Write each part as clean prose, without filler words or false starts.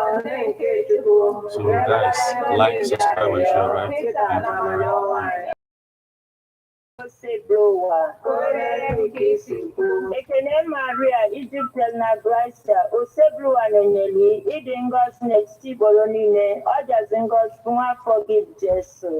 So guys, like, subscribe, and share, right? Thank you. Ekene Maria Egypt na Gracia Osebruwa Nenyeli ịdị ngọzi n'etiti Igbo niile ọ jazi ngọzi nwa afọ gị Jesu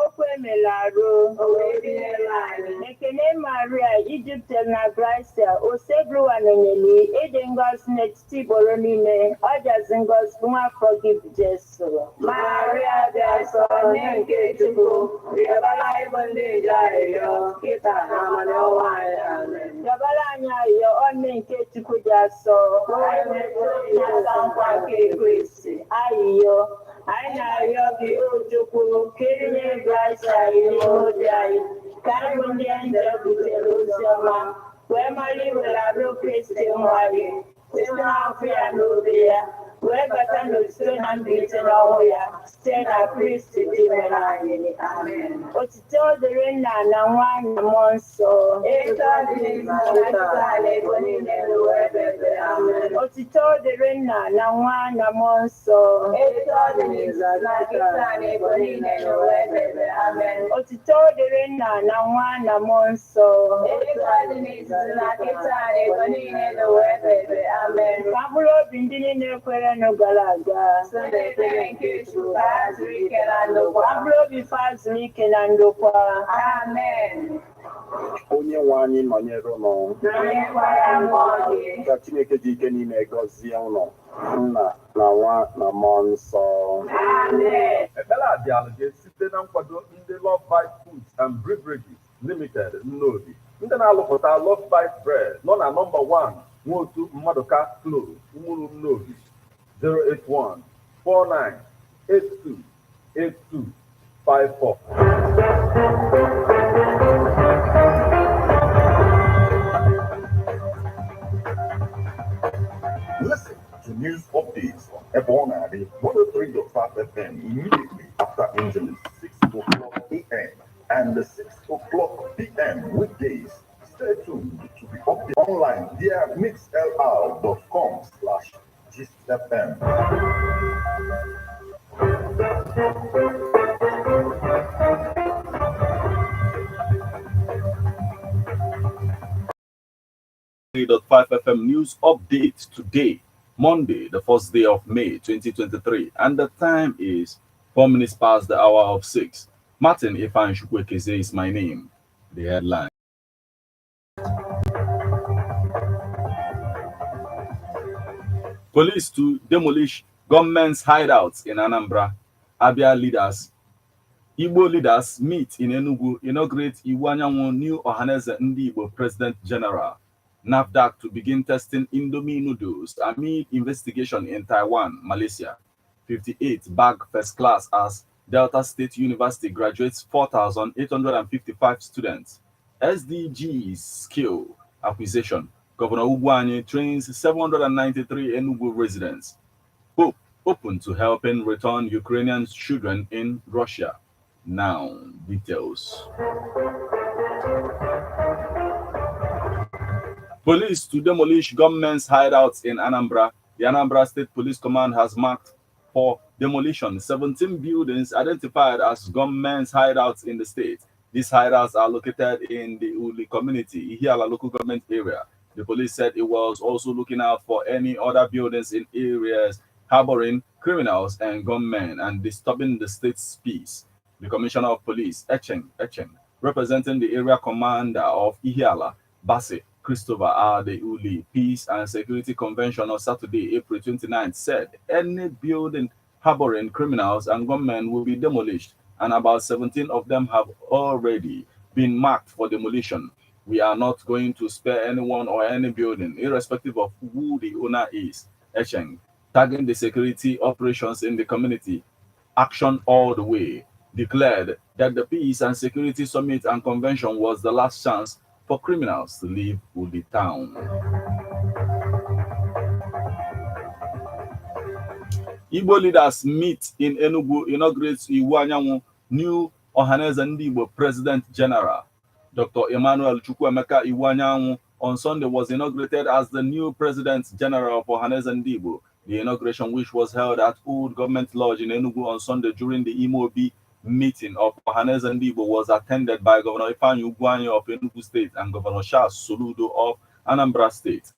okwu emela arụ Ekene Maria Egypt na Gracia Osebruwa Nenyeli ịdị ngọzi n'etiti Igbo niile ọ jazi ngọzi nwa afọ gị Jesu Maria Jesu nke Chukwu yabala anyị ayọ ọnụ nke Chukwu ji asọ ayịyọ anyị na-arịọ gị Ojukwu kirinye Gracia n'ime obi anyị ka anyị bụ ndị nje butere ozi ọma wee mara iwere arụ Kristi nwa gị site n'afọ ya n'obi ya wee bata n'otuto na mbilite n'ọnwụ ya site na Kristi dị mere anyị. Amen. Otuto dịrị Nna na Nwa na Mmụọ Nsọ. Otuto dịrị Nna na Nwa na Mmụọ Nsọ. Otuto dịrị Nna na Nwa na Mmụọ Nsọ. Ka mkpụrụ obi ndị niile kwere gara aga mkpụrụ obi fazuru ike na ndokwa. Amen. Onye nwe anyị nọnyere ụnụ ka Chineke dị ike niile gọzie ụnụ Nna na Nwa na Mmụọ Nsọ. Amen. Ekpere a bịara gị site na nkwado ndị Love Bite Foods and Beverages Limited Nnobi ndị na-alụpụta Love Bite Bread nọ na nọmba 1 Nwotu Mmadụka Close Umuru Nnobi 081-4982-8254. Listen to news updates on Ebonadi 103.5 FM immediately after Angeles 6 o'clock a.m. and 6 o'clock p.m. weekdays. Stay tuned to be updated online via mixlr.com/GistFM. FM news update today, Monday, the first day of May 2023, and the time is 4 minutes past the hour of 6. Martin Ifan Chukwekeze is my name. The headline. Police to demolish government's hideouts in Anambra. Abia leaders, Igbo leaders meet in Enugu, inaugurate Iwanyanwo new Ohanezendigbo President General. NAFDAC to begin testing Indomie noodles amid investigation in Taiwan, Malaysia. 58 bag first class as Delta State University graduates 4,855 students. SDGs skill acquisition. Governor Ugwuanyi trains 793 Enugu residents. Hope open to helping return Ukrainian children in Russia. Now, details. Police to demolish government's hideouts in Anambra. The Anambra State Police Command has marked for demolition 17 buildings identified as government's hideouts in the state. These hideouts are located in the Uli community, Ihiala local government area. The police said it was also looking out for any other buildings in areas harboring criminals and gunmen and disturbing the state's peace. The Commissioner of Police, Echen, representing the area commander of Ihiala, Basse Christopher R. the Uli Peace and Security Convention on Saturday, April 29th, said any building harboring criminals and gunmen will be demolished, and about 17 of them have already been marked for demolition. We are not going to spare anyone or any building, irrespective of who the owner is. Echeng, tagging the security operations in the community, action all the way, declared that the Peace and Security Summit and Convention was the last chance for criminals to leave Uli town. Igbo leaders meet in Enugu, inaugurates Iwanyanwo new Ohanezendigbo President General. Dr. Emmanuel Chukwuemeka Iwanyanwu on Sunday was inaugurated as the new President General of ohanezendigbo. The inauguration, which was held at Old Government Lodge in Enugu on Sunday during the Imobi meeting of ohanezendigbo, was attended by Governor Ifeanyi Ugwuanyi of Enugu State and Governor Charles Soludo of Anambra State.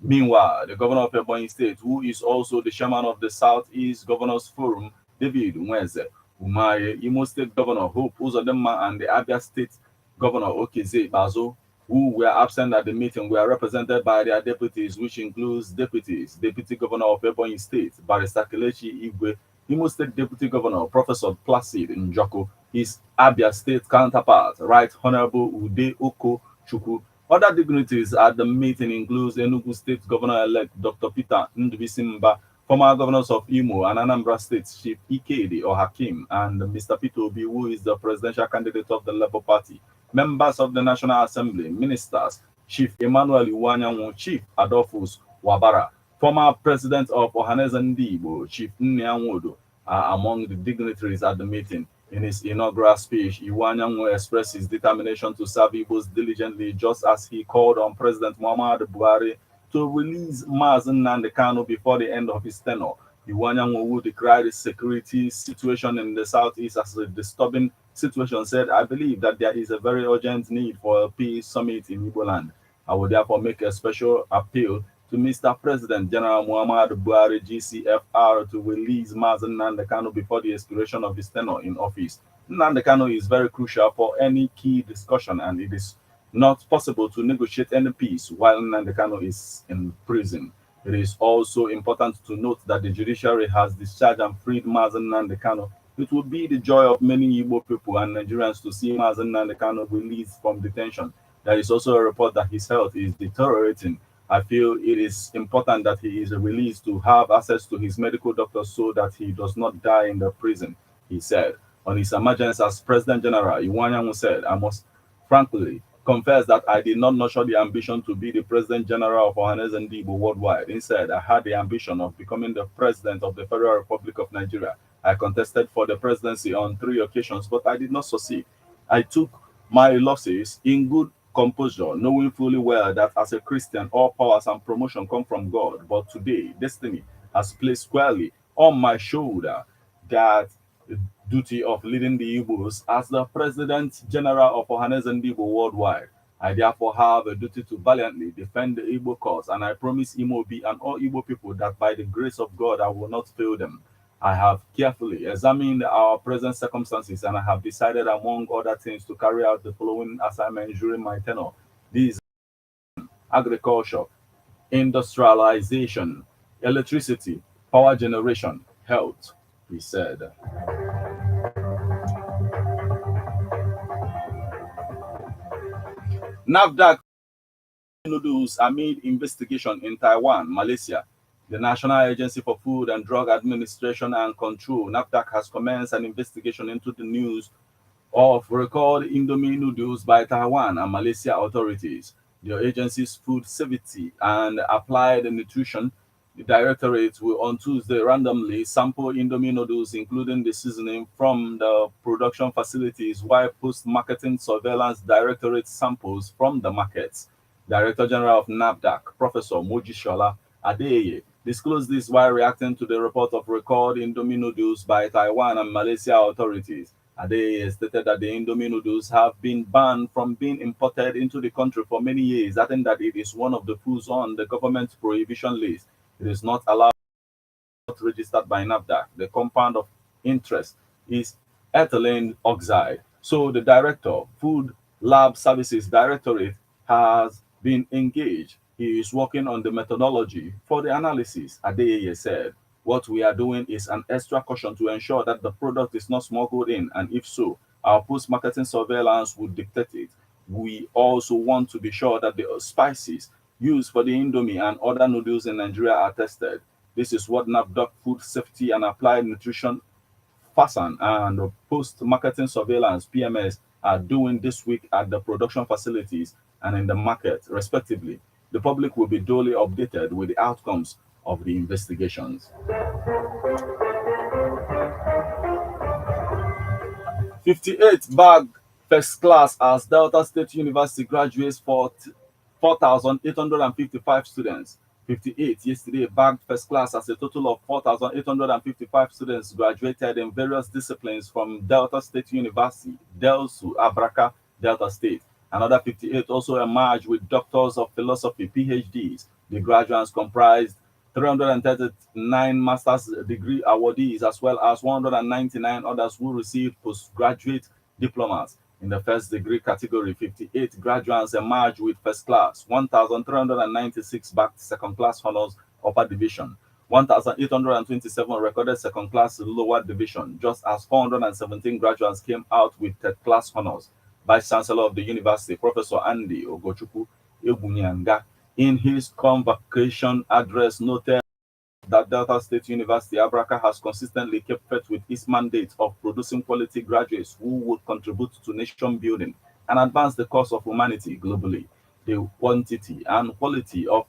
Meanwhile, the governor of Ebonyi State, who is also the chairman of the Southeast Governors Forum, David Nweze Umaye, Imo State Governor Hope Uzodinma, and the Abia State Governor Okeze Bazo, who were absent at the meeting, were represented by their deputies, which includes Deputy Governor of Ebonyi State, Barrister Kelechi Igwe, Imo State Deputy Governor Professor Placid Njoko, his Abia State counterpart, Right Honorable Ude Oko Chukwu. Other dignitaries at the meeting includes Enugu State Governor-elect Dr. Peter Ndubisimba, former governors of Imo and Anambra State Chief Ikedi or Hakim, and Mr. Peter Obi, who is the presidential candidate of the Labour Party, members of the National Assembly, ministers, Chief Emmanuel Iwanyanwu, Chief Adolphus Wabara, former president of ohanezendigbo, Chief Nyanwodo, are among the dignitaries at the meeting. In his inaugural speech, Iwanyanwu expressed his determination to serve Igbos diligently, just as he called on President Muhammadu Buhari to release Mazen Nnamdi Kanu before the end of his tenure. Iwanyanwu, who decried the security situation in the southeast as a disturbing situation, said, "I believe that there is a very urgent need for a peace summit in Igbo land. I will therefore make a special appeal to Mr. President General Muhammadu Buhari, GCFR, to release Mazen Nnamdi Kanu before the expiration of his tenure in office. Nnamdi Kanu is very crucial for any key discussion, and it is not possible to negotiate any peace while Nnamdi Kanu is in prison. It is also important to note that the judiciary has discharged and freed Mazen Nnamdi Kanu. It will be the joy of many Igbo people and Nigerians to see Mazen Nnamdi Kanu released from detention. There is also a report that his health is deteriorating. I feel it is important that he is released to have access to his medical doctor so that he does not die in the prison," he said. On his emergence as President General, Iwanyanwu said, "I must frankly confess that I did not nurture the ambition to be the President General of ohanezendigbo worldwide. Instead, I had the ambition of becoming the President of the Federal Republic of Nigeria. I contested for the presidency on 3 occasions, but I did not succeed. I took my losses in good composure, knowing fully well that as a Christian, all powers and promotion come from God. But today, destiny has placed squarely on my shoulder that the duty of leading the Igbos as the President General of ohanezendigbo worldwide. I therefore have a duty to valiantly defend the Igbo cause, and I promise Imobi and all Igbo people that by the grace of God, I will not fail them. I have carefully examined our present circumstances, and I have decided, among other things, to carry out the following assignments during my tenure. These are agriculture, industrialization, electricity, power generation, health," he said. NAFDAC noodles amid investigation in Taiwan, Malaysia. The National Agency for Food and Drug Administration and Control, NAFDAC, has commenced an investigation into the news of recalled Indomie noodles by Taiwan and Malaysia authorities. The agency's Food Safety and Applied Nutrition Directorate will on Tuesday randomly sample Indomie noodles, including the seasoning, from the production facilities, while post-marketing surveillance directorate samples from the markets. Director General of NAFDAC, Professor Mojishola Adeye, disclosed this while reacting to the report of recalled Indomie noodles by Taiwan and Malaysia authorities. Adeye stated that the Indomie noodles have been banned from being imported into the country for many years, adding that it is one of the foods on the government prohibition list. It is not allowed, not registered by NAFDAC. The compound of interest is ethylene oxide. So the Director, Food Lab Services Directorate, has been engaged. He is working on the methodology for the analysis, Adeyeye said. What we are doing is an extra caution to ensure that the product is not smuggled in, and if so, our post-marketing surveillance would dictate it. We also want to be sure that the spices used for the Indomie and other noodles in Nigeria are tested. This is what NAFDAC Food Safety and Applied Nutrition, FASAN, and post-marketing surveillance, PMS, are doing this week at the production facilities and in the market, respectively. The public will be duly updated with the outcomes of the investigations. 58 bag First class as Delta State University graduates for 4,855 students. 58 yesterday bagged first class as a total of 4,855 students graduated in various disciplines from Delta State University, Delsu, Abraka, Delta State. Another 58 also emerged with doctors of philosophy, PhDs. The graduates comprised 339 master's degree awardees as well as 199 others who received postgraduate diplomas. In the first degree category, 58 graduates emerged with first class, 1,396 backed second class honors upper division, 1,827 recorded second class lower division, just as 417 graduates came out with third class honors. Vice Chancellor of the University, Professor Andy Ogochukwu Ebunyanga, in his convocation address, noted that Delta State University, Abraka, has consistently kept faith with its mandate of producing quality graduates who would contribute to nation building and advance the cause of humanity globally. The quantity and quality of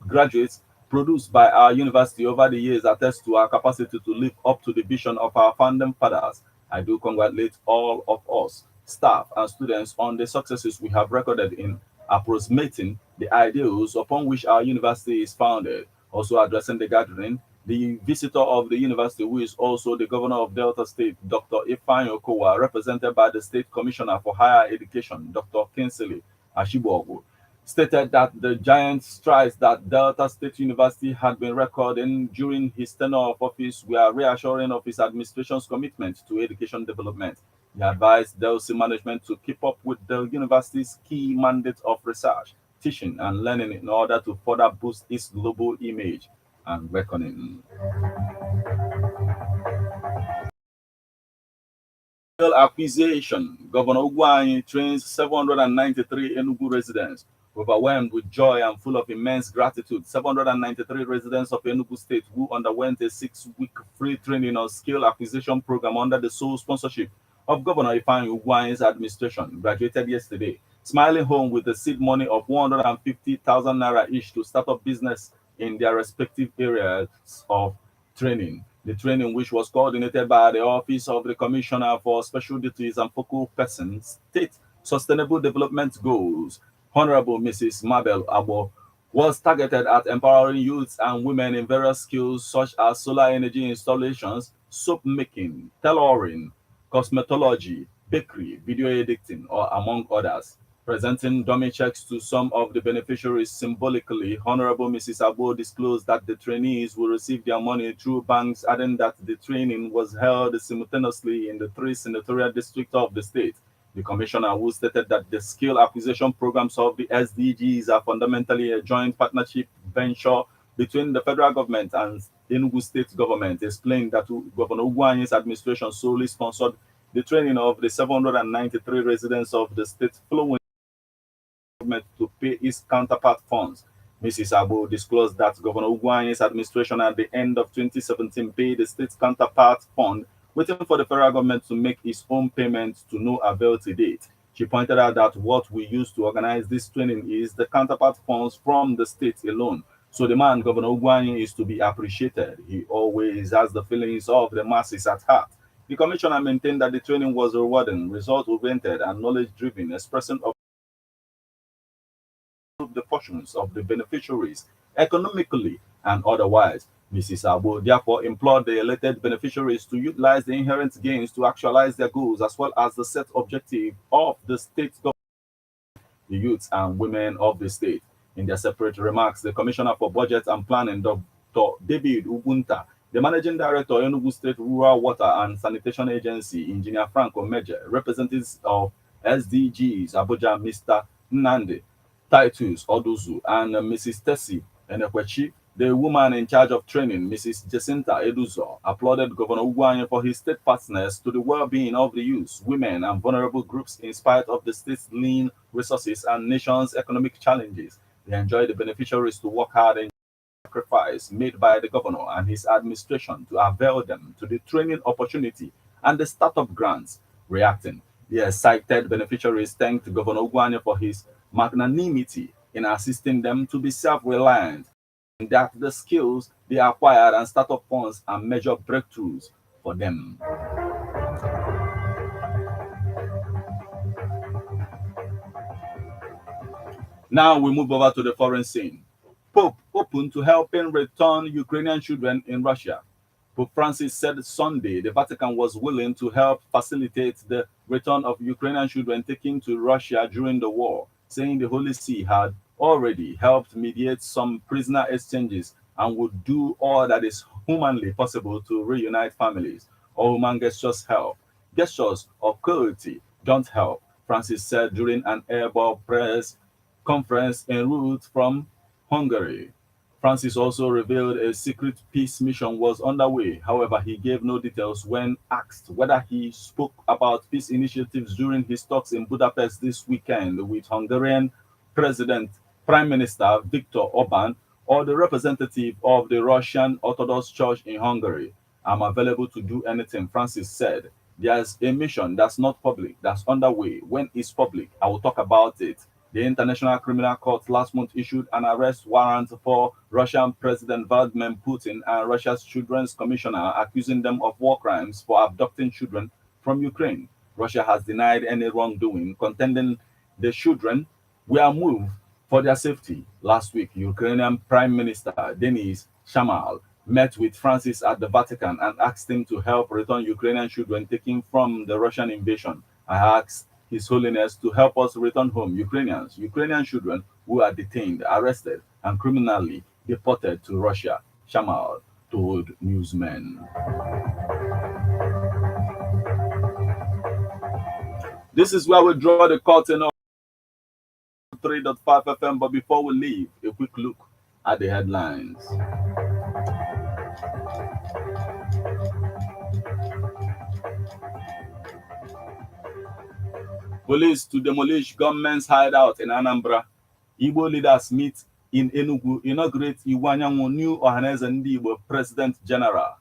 graduates produced by our university over the years attest to our capacity to live up to the vision of our founding fathers. I do congratulate all of us, staff and students, on the successes we have recorded in approximating the ideals upon which our university is founded. Also addressing the gathering, the visitor of the university, who is also the governor of Delta State, Dr. Ifeanyi Okowa, represented by the State Commissioner for Higher Education, Dr. Kinsley Ashibogu, stated that the giant strides that Delta State University had been recording during his tenure of office were reassuring of his administration's commitment to education development. He advised Delta management to keep up with the university's key mandate of research, teaching, and learning in order to further boost its global image and reckoning. Acquisition. Governor Ugwuanyi trains 793 Enugu residents. Overwhelmed with joy and full of immense gratitude, 793 residents of Enugu State who underwent a 6-week free training on skill acquisition program under the sole sponsorship of Governor Ifeanyi Ugwuanyi's administration graduated yesterday, smiling home with the seed money of 150,000 naira each to start up business in their respective areas of training. The training, which was coordinated by the Office of the Commissioner for Special Duties and Focal Persons, State Sustainable Development Goals, Honorable Mrs. Mabel Abo, was targeted at empowering youths and women in various skills such as solar energy installations, soap making, tailoring, cosmetology, bakery, video editing, or among others. Presenting dummy checks to some of the beneficiaries symbolically, Honorable Mrs. Abo disclosed that the trainees will receive their money through banks, adding that the training was held simultaneously in the 3 senatorial districts of the state. The commissioner, who stated that the skill acquisition programs of the SDGs are fundamentally a joint partnership venture between the federal government and Enugu state government, explained that Governor Ugwuanyi's administration solely sponsored the training of the 793 residents of the state following government to pay its counterpart funds. Mrs. Abo disclosed that Governor Ugwuanyi's administration at the end of 2017 paid the state's counterpart fund, waiting for the federal government to make its own payments to no avail to date. She pointed out that what we use to organize this training is the counterpart funds from the state alone. So the man, Governor Ugwuanyi, is to be appreciated. He always has the feelings of the masses at heart. The commissioner maintained that the training was rewarding, result-oriented, and knowledge-driven, expressing of the fortunes of the beneficiaries economically and otherwise. Mrs. Abo therefore implored the elected beneficiaries to utilize the inherent gains to actualize their goals as well as the set objective of the state government, the youths and women of the state. In their separate remarks, the Commissioner for Budget and Planning, Dr. David Ubunta, the Managing Director, Enugu State Rural Water and Sanitation Agency, Engineer Frank Omeje, representatives of SDGs, Abuja, Mr. Nnamdi Titus Oduzu, and Mrs. Tessie Enekwechi, the woman in charge of training, Mrs. Jacinta Eduzo, applauded Governor Ugwuanyi for his steadfastness to the well-being of the youth, women, and vulnerable groups in spite of the state's lean resources and nation's economic challenges. They enjoyed the beneficiaries to work hard and sacrifice made by the governor and his administration to avail them to the training opportunity and the startup grants. Reacting, the excited beneficiaries thanked Governor Ugwuanyi for his magnanimity in assisting them to be self-reliant, and that the skills they acquired and startup funds are major breakthroughs for them. Now we move over to the foreign scene. Pope open to helping return Ukrainian children in Russia. Pope Francis said Sunday the Vatican was willing to help facilitate the return of Ukrainian children taken to Russia during the war, saying the Holy See had already helped mediate some prisoner exchanges and would do all that is humanly possible to reunite families. All human gestures help. Gestures of cruelty don't help, Francis said during an airborne press conference en route from Hungary. Francis also revealed a secret peace mission was underway. However, he gave no details when asked whether he spoke about peace initiatives during his talks in Budapest this weekend with Hungarian President Prime Minister Viktor Orban or the representative of the Russian Orthodox Church in Hungary. I'm available to do anything, Francis said. There's a mission that's not public, that's underway. When it's public, I will talk about it. The International Criminal Court last month issued an arrest warrant for Russian President Vladimir Putin and Russia's Children's Commissioner, accusing them of war crimes for abducting children from Ukraine. Russia has denied any wrongdoing, contending the children were moved for their safety. Last week, Ukrainian Prime Minister Denis Shamal met with Francis at the Vatican and asked him to help return Ukrainian children taken from the Russian invasion. I asked his Holiness to help us return home Ukrainian children who are detained, arrested, and criminally deported to Russia, Shamal told newsmen. This is where we draw the curtain of 3.5 FM, but before we leave, a quick look at the headlines. Police to demolish government's hideout in Anambra. Igbo leaders meet in Enugu, inaugurate Iwanyanwu new ohanezendigbo President General.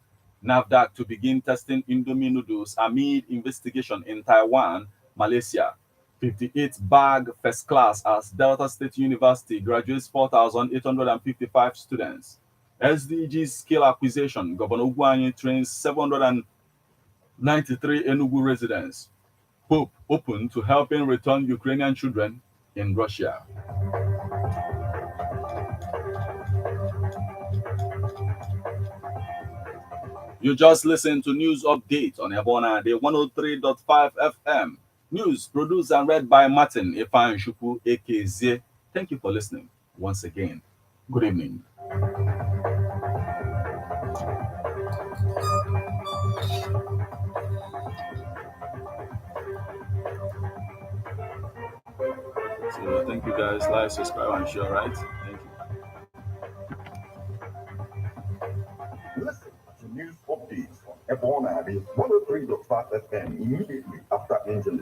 NAFDAC to begin testing Indomie noodles amid investigation in Taiwan, Malaysia. 58 bag first class as Delta State University graduates 4,855 students. SDG skill acquisition, Governor Ugwuanyi trains 793 Enugu residents. Pope open to helping return Ukrainian children in Russia. You just listened to news update on Ebona, the 103.5 FM. News produced and read by Martin Ifan Shuku AKZ. Thank you for listening once again. Good evening. So thank you guys. Like, subscribe, and share, right? Thank you. Listen to news updates on Ebona, the 103.5 FM immediately after Angel.